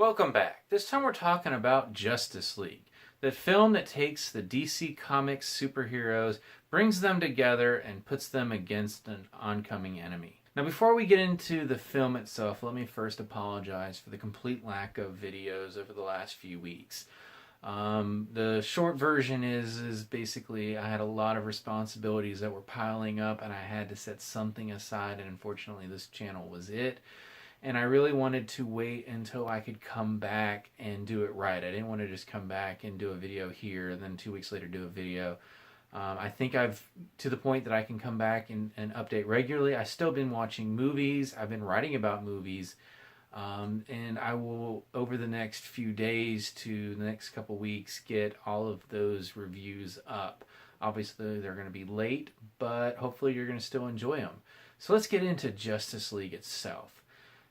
Welcome back. This time we're talking about Justice League, the film that takes the DC Comics superheroes, brings them together, and puts them against an oncoming enemy. Now, before we get into the film itself, let me first apologize for the complete lack of videos over the last few weeks. The short version is basically I had a lot of responsibilities that were piling up, and I had to set something aside, and unfortunately this channel was it. And I really wanted to wait until I could come back and do it right. I didn't want to just come back and do a video here and then 2 weeks later do a video. I think I've to the point that I can come back and update regularly. I've still been watching movies. I've been writing about movies. And I will, over the next few days to the next couple weeks, get all of those reviews up. Obviously, they're going to be late, but hopefully you're going to still enjoy them. So let's get into Justice League itself.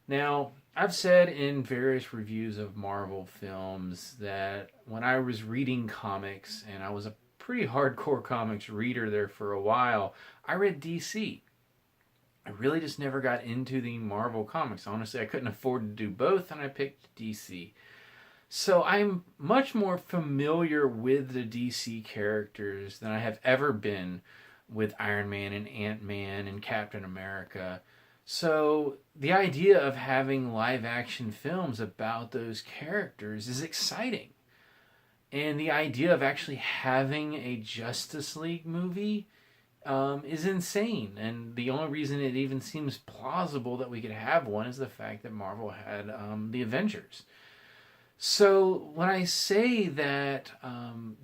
Now, I've said in various reviews of Marvel films that when I was reading comics, and I was a pretty hardcore comics reader there for a while, I read DC. I really just never got into the Marvel comics. Honestly, I couldn't afford to do both, and I picked DC. So I'm much more familiar with the DC characters than I have ever been with Iron Man and Ant-Man and Captain America. So the idea of having live action films about those characters is exciting. And the idea of actually having a Justice League movie is insane. And the only reason it even seems plausible that we could have one is the fact that Marvel had the Avengers. So when I say that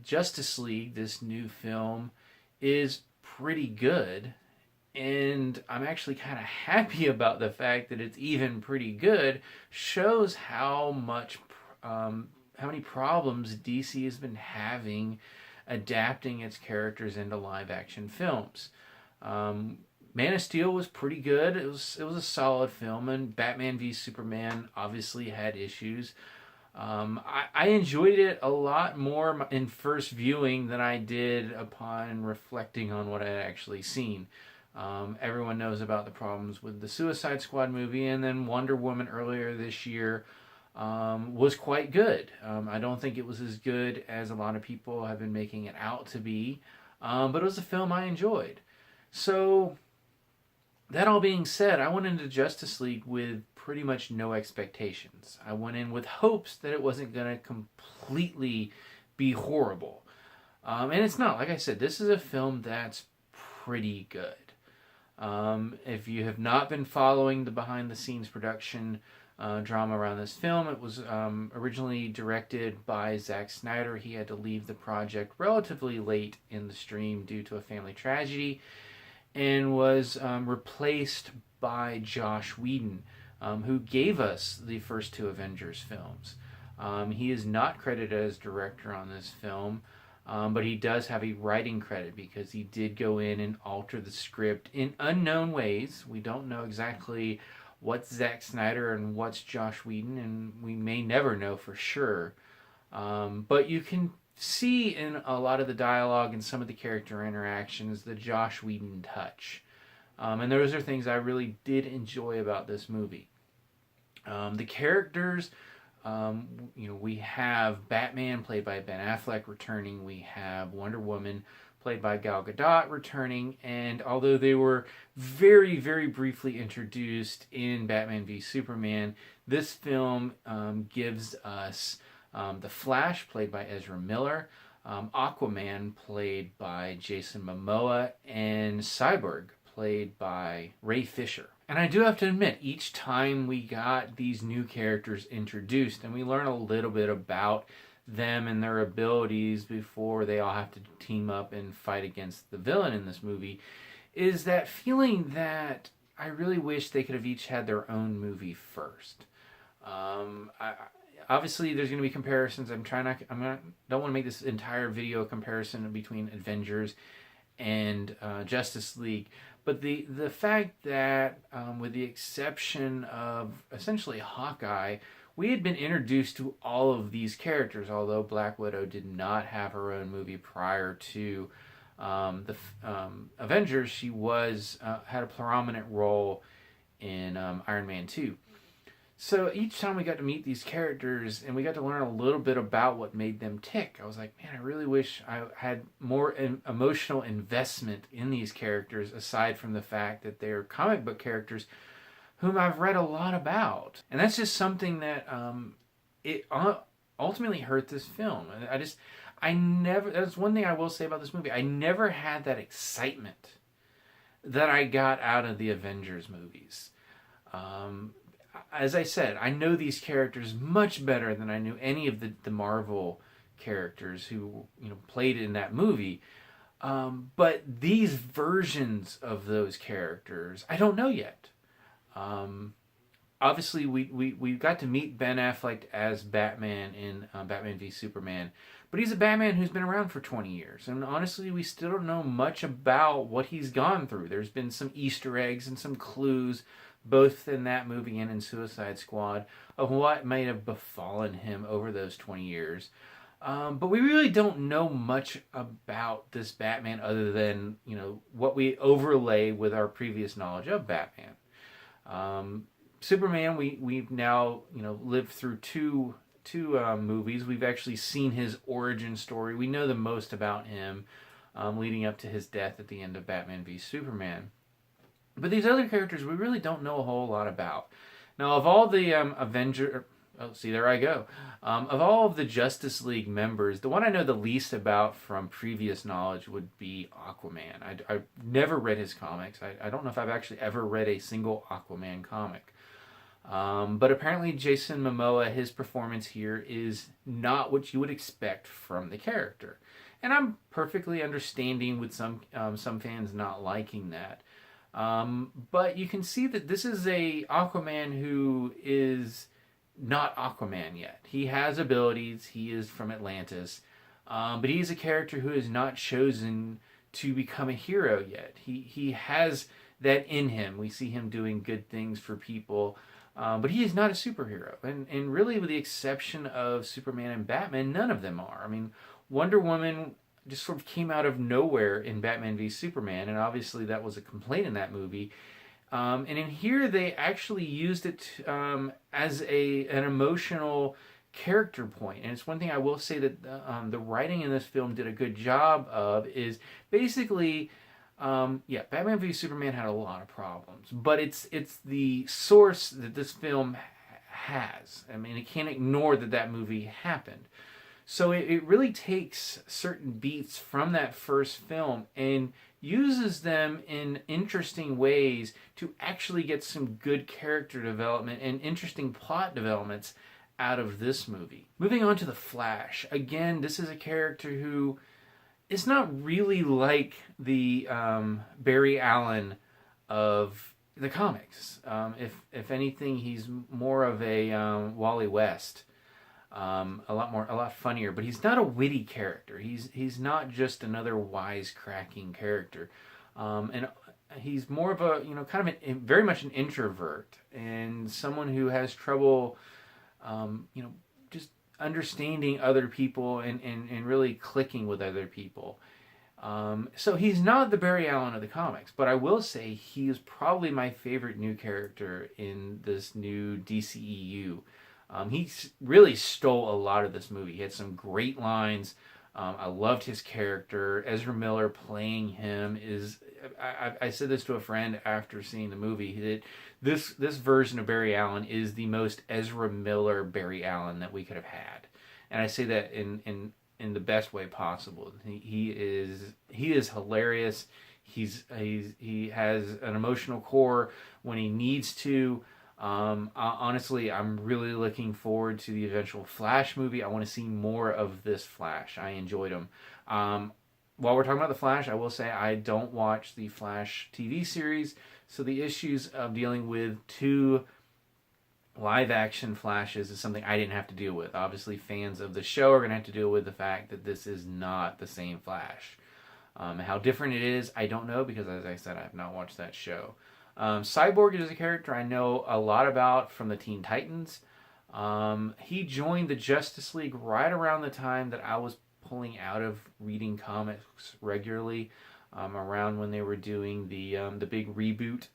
Justice League, this new film, is pretty good, and I'm actually kind of happy about the fact that it's even pretty good, shows how many problems DC has been having adapting its characters into live action films. Man of Steel was pretty good. It was a solid film, and Batman v Superman obviously had issues. I enjoyed it a lot more in first viewing than I did upon reflecting on what I had actually seen. Everyone knows about the problems with the Suicide Squad movie, and then Wonder Woman earlier this year was quite good. I don't think it was as good as a lot of people have been making it out to be, but it was a film I enjoyed. So, that all being said, I went into Justice League with pretty much no expectations. I went in with hopes that it wasn't going to completely be horrible. And it's not. Like I said, this is a film that's pretty good. If you have not been following the behind-the-scenes production drama around this film, it was originally directed by Zack Snyder. He had to leave the project relatively late in the stream due to a family tragedy, and was replaced by Josh Whedon, who gave us the first two Avengers films. He is not credited as director on this film, but he does have a writing credit because he did go in and alter the script in unknown ways. We don't know exactly what's Zack Snyder and what's Josh Whedon, and we may never know for sure. But you can see in a lot of the dialogue and some of the character interactions the Josh Whedon touch. And those are things I really did enjoy about this movie. The characters... we have Batman played by Ben Affleck returning. We have Wonder Woman played by Gal Gadot returning. And although they were very, very briefly introduced in Batman v Superman, this film gives us the Flash played by Ezra Miller, Aquaman played by Jason Momoa, and Cyborg played by Ray Fisher. And I do have to admit, each time we got these new characters introduced and we learn a little bit about them and their abilities before they all have to team up and fight against the villain in this movie, is that feeling that I really wish they could have each had their own movie first. Obviously, there's going to be comparisons. don't want to make this entire video a comparison between Avengers and Justice League. But the fact that, with the exception of essentially Hawkeye, we had been introduced to all of these characters, although Black Widow did not have her own movie prior to the Avengers. She had a prominent role in Iron Man 2. So each time we got to meet these characters and we got to learn a little bit about what made them tick, I was like, man, I really wish I had more emotional investment in these characters aside from the fact that they're comic book characters whom I've read a lot about. And that's just something that it ultimately hurt this film. I never, that's one thing I will say about this movie. I never had that excitement that I got out of the Avengers movies. As I said, I know these characters much better than I knew any of the Marvel characters who played in that movie. But these versions of those characters, I don't know yet. Obviously, we got to meet Ben Affleck as Batman in Batman v Superman, but he's a Batman who's been around for 20 years, and honestly, we still don't know much about what he's gone through. There's been some Easter eggs and some clues, both in that movie and in Suicide Squad, of what might have befallen him over those 20 years. But we really don't know much about this Batman other than, what we overlay with our previous knowledge of Batman. Superman, we've now, lived through two movies. We've actually seen his origin story. We know the most about him leading up to his death at the end of Batman v Superman. But these other characters we really don't know a whole lot about. Now, of all the of all of the Justice League members, the one I know the least about from previous knowledge would be Aquaman. I've never read his comics. I don't know if I've actually ever read a single Aquaman comic. But apparently Jason Momoa, his performance here is not what you would expect from the character. And I'm perfectly understanding with some fans not liking that. But you can see that this is a Aquaman who is not Aquaman yet. He has abilities. He is from Atlantis. But he's a character who is not chosen to become a hero yet. He has that in him. We see him doing good things for people. But he is not a superhero. And really, with the exception of Superman and Batman, none of them are. I mean, Wonder Woman just sort of came out of nowhere in Batman v Superman, and obviously that was a complaint in that movie. And in here, they actually used it as an emotional character point. And it's one thing I will say that the writing in this film did a good job of is basically, Batman v Superman had a lot of problems, but it's the source that this film has. I mean, it can't ignore that movie happened. So it really takes certain beats from that first film and uses them in interesting ways to actually get some good character development and interesting plot developments out of this movie. Moving on to the Flash. Again, this is a character who is not really like the Barry Allen of the comics. If anything, he's more of a Wally West. A lot funnier, but he's not a witty character. He's not just another wisecracking character, and he's more of a kind of very much an introvert and someone who has trouble, just understanding other people and really clicking with other people. So he's not the Barry Allen of the comics, but I will say he is probably my favorite new character in this new DCEU. He really stole a lot of this movie. He had some great lines. I loved his character. Ezra Miller playing him is... I said this to a friend after seeing the movie, that this version of Barry Allen is the most Ezra Miller Barry Allen that we could have had. And I say that in the best way possible. He is hilarious. He has an emotional core when he needs to. Honestly, I'm really looking forward to the eventual Flash movie. I want to see more of this Flash. I enjoyed him. While we're talking about the Flash, I will say I don't watch the Flash TV series, so the issues of dealing with two live-action Flashes is something I didn't have to deal with. Obviously, fans of the show are going to have to deal with the fact that this is not the same Flash. How different it is, I don't know, because as I said, I have not watched that show. Cyborg is a character I know a lot about from the Teen Titans. He joined the Justice League right around the time that I was pulling out of reading comics regularly, around when they were doing the big reboot.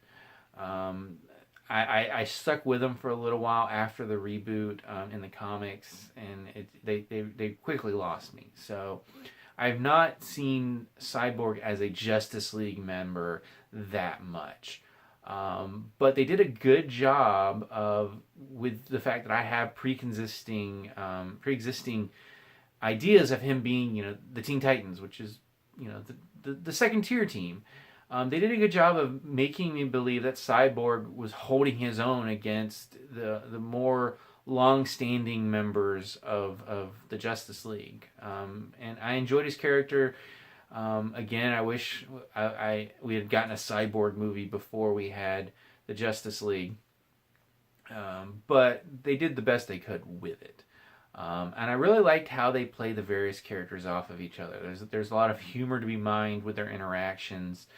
I stuck with them for a little while after the reboot in the comics, and they quickly lost me. So I've not seen Cyborg as a Justice League member that much. But they did a good job of with the fact that I have pre-existing ideas of him being, the Teen Titans, which is, the second tier team. They did a good job of making me believe that Cyborg was holding his own against the more long-standing members of the Justice League. And I enjoyed his character. Again, I wish we had gotten a Cyborg movie before we had the Justice League. But they did the best they could with it. And I really liked how they play the various characters off of each other. There's a lot of humor to be mined with their interactions.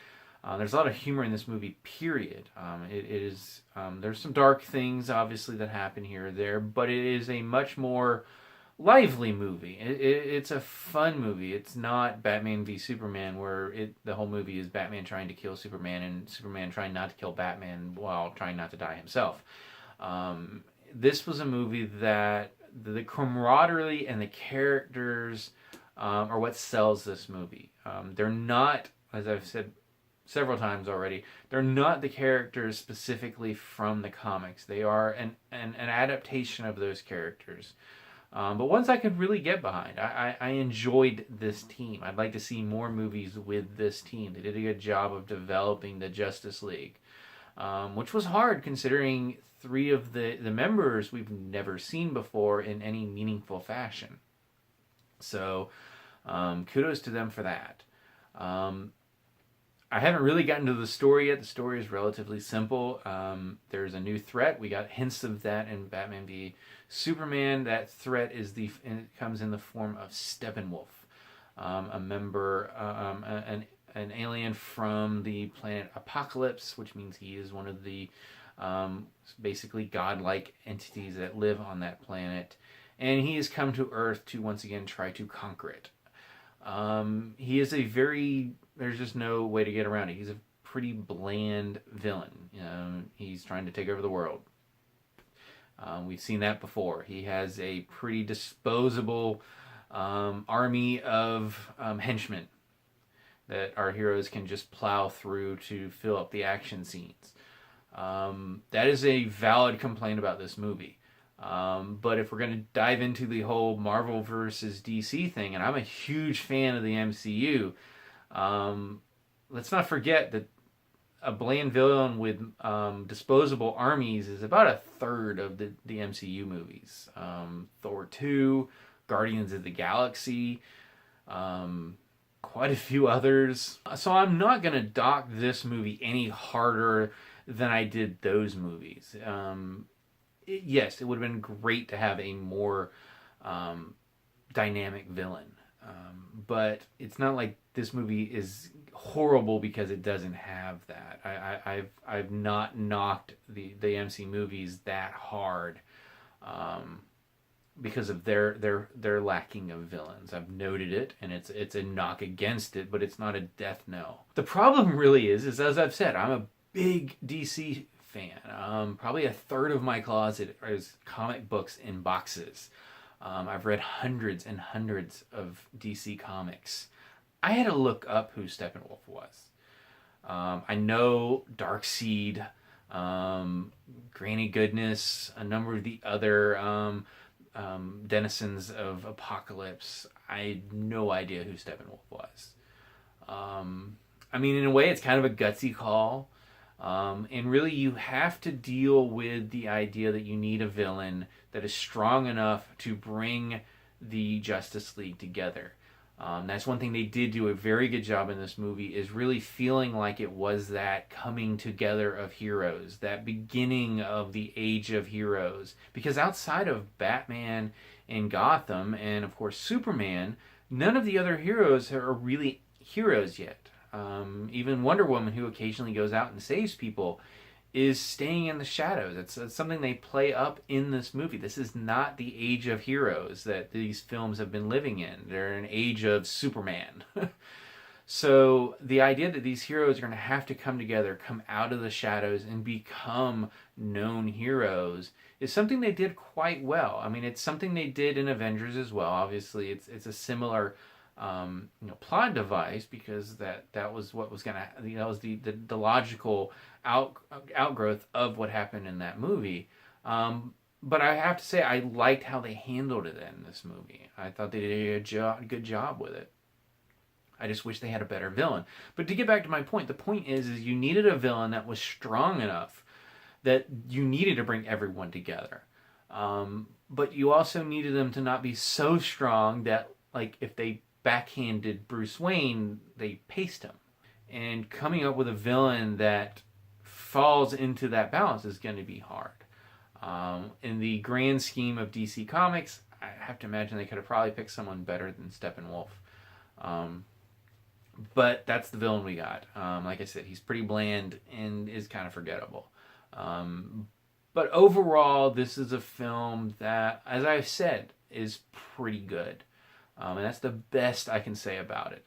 There's a lot of humor in this movie, period. There's some dark things, obviously, that happen here or there, but it is a much more lively movie. It's a fun movie. It's not Batman v Superman, where the whole movie is Batman trying to kill Superman and Superman trying not to kill Batman while trying not to die himself. This was a movie that the camaraderie and the characters are what sells this movie. They're not, as I've said several times already, they're not the characters specifically from the comics. They are an adaptation of those characters. But ones I could really get behind. I enjoyed this team. I'd like to see more movies with this team. They did a good job of developing the Justice League, which was hard considering 3 of the members we've never seen before in any meaningful fashion. So kudos to them for that. I haven't really gotten to the story yet. The story is relatively simple. There's a new threat. We got hints of that in Batman v Superman. That threat comes in the form of Steppenwolf, a member, an alien from the planet Apocalypse, which means he is one of the basically godlike entities that live on that planet, and he has come to Earth to once again try to conquer it. He is there's just no way to get around it. He's a pretty bland villain. He's trying to take over the world. We've seen that before. He has a pretty disposable army of henchmen that our heroes can just plow through to fill up the action scenes. That is a valid complaint about this movie. But if we're going to dive into the whole Marvel versus DC thing, and I'm a huge fan of the MCU, let's not forget that a bland villain with disposable armies is about a third of the MCU movies. Thor 2, Guardians of the Galaxy, quite a few others. So I'm not going to dock this movie any harder than I did those movies. Yes, it would have been great to have a more dynamic villain. But it's not like this movie is horrible because it doesn't have that. I've not knocked the MC movies that hard because of their lacking of villains. I've noted it, and it's a knock against it, but it's not a death knell. The problem really is as I've said, I'm a big DC fan. Probably a third of my closet is comic books in boxes. I've read hundreds and hundreds of DC comics. I had to look up who Steppenwolf was. I know Darkseid, Granny Goodness, a number of the other denizens of Apocalypse. I had no idea who Steppenwolf was. I mean, in a way, it's kind of a gutsy call. And really, you have to deal with the idea that you need a villain that is strong enough to bring the Justice League together. That's one thing they did do a very good job in this movie, is really feeling like it was that coming together of heroes, that beginning of the age of heroes. Because outside of Batman and Gotham, and of course Superman, none of the other heroes are really heroes yet. Even Wonder Woman, who occasionally goes out and saves people, is staying in the shadows. It's something they play up in this movie. This is not the age of heroes that these films have been living in. They're an age of Superman. So the idea that these heroes are going to have to come together, come out of the shadows, and become known heroes is something they did quite well. I mean, it's something they did in Avengers as well. Obviously, it's a similar plot device, because that was what was gonna that was the logical outgrowth of what happened in that movie. But I have to say, I liked how they handled it in this movie. I thought they did a good job with it. I just wish they had a better villain. But to get back to my point, the point is you needed a villain that was strong enough that you needed to bring everyone together. But you also needed them to not be so strong that, like, if they backhanded Bruce Wayne, they paced him. And coming up with a villain that falls into that balance is going to be hard. In the grand scheme of DC Comics, I have to imagine they could have probably picked someone better than Steppenwolf. But that's the villain we got. Like I said, he's pretty bland and is kind of forgettable. But overall, this is a film that, as I've said, is pretty good. And that's the best I can say about it.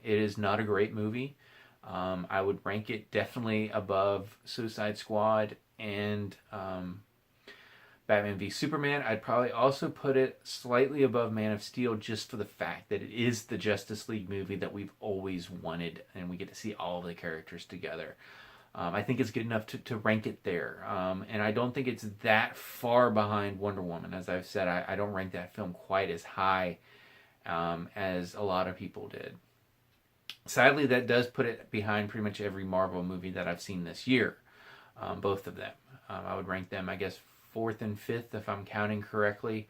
It is not a great movie. I would rank it definitely above Suicide Squad and Batman v Superman. I'd probably also put it slightly above Man of Steel, just for the fact that it is the Justice League movie that we've always wanted, and we get to see all of the characters together. I think it's good enough to rank it there. And I don't think it's that far behind Wonder Woman. As I've said, I don't rank that film quite as high as a lot of people did. Sadly, that does put it behind pretty much every Marvel movie that I've seen this year. Both of them. I would rank them, I guess, 4th and 5th, if I'm counting correctly,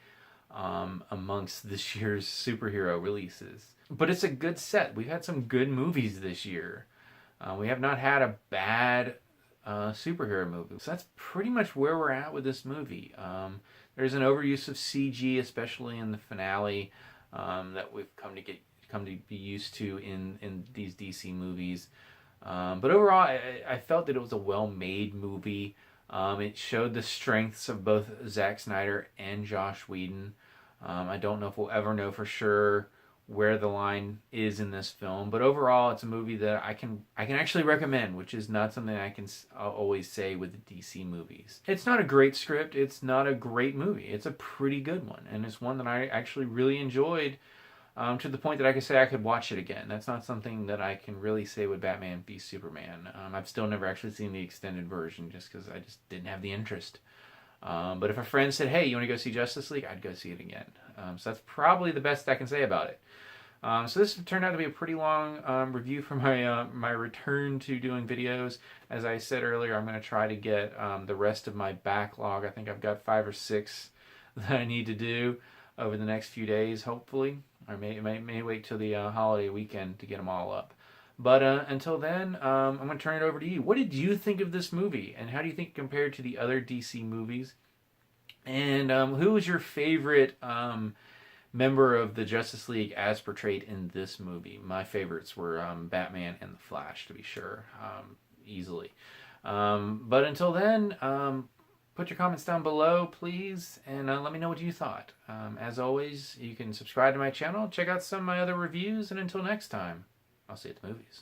amongst this year's superhero releases. But it's a good set. We've had some good movies this year. We have not had a bad superhero movie. So that's pretty much where we're at with this movie. There's an overuse of CG, especially in the finale, that we've come to be used to in these DC movies. But overall, I felt that it was a well-made movie. It showed the strengths of both Zack Snyder and Joss Whedon. I don't know if we'll ever know for sure where the line is in this film, but overall, it's a movie that I can actually recommend, which is not something I can always say with DC movies. It's not a great script. It's not a great movie. It's a pretty good one, and it's one that I actually really enjoyed. To the point that I could say I could watch it again. That's not something that I can really say with Batman v Superman. I've still never actually seen the extended version, just because I just didn't have the interest. But if a friend said, hey, you want to go see Justice League? I'd go see it again. So that's probably the best I can say about it. So this turned out to be a pretty long review for my return to doing videos. As I said earlier, I'm going to try to get the rest of my backlog. I think I've got 5 or 6 that I need to do over the next few days, hopefully. I may wait till the holiday weekend to get them all up. But until then, I'm going to turn it over to you. What did you think of this movie? And how do you think it compared to the other DC movies? And who was your favorite member of the Justice League as portrayed in this movie? My favorites were Batman and the Flash, to be sure. Easily. But until then, put your comments down below, please, and let me know what you thought. As always, you can subscribe to my channel, check out some of my other reviews, and until next time, I'll see you at the movies.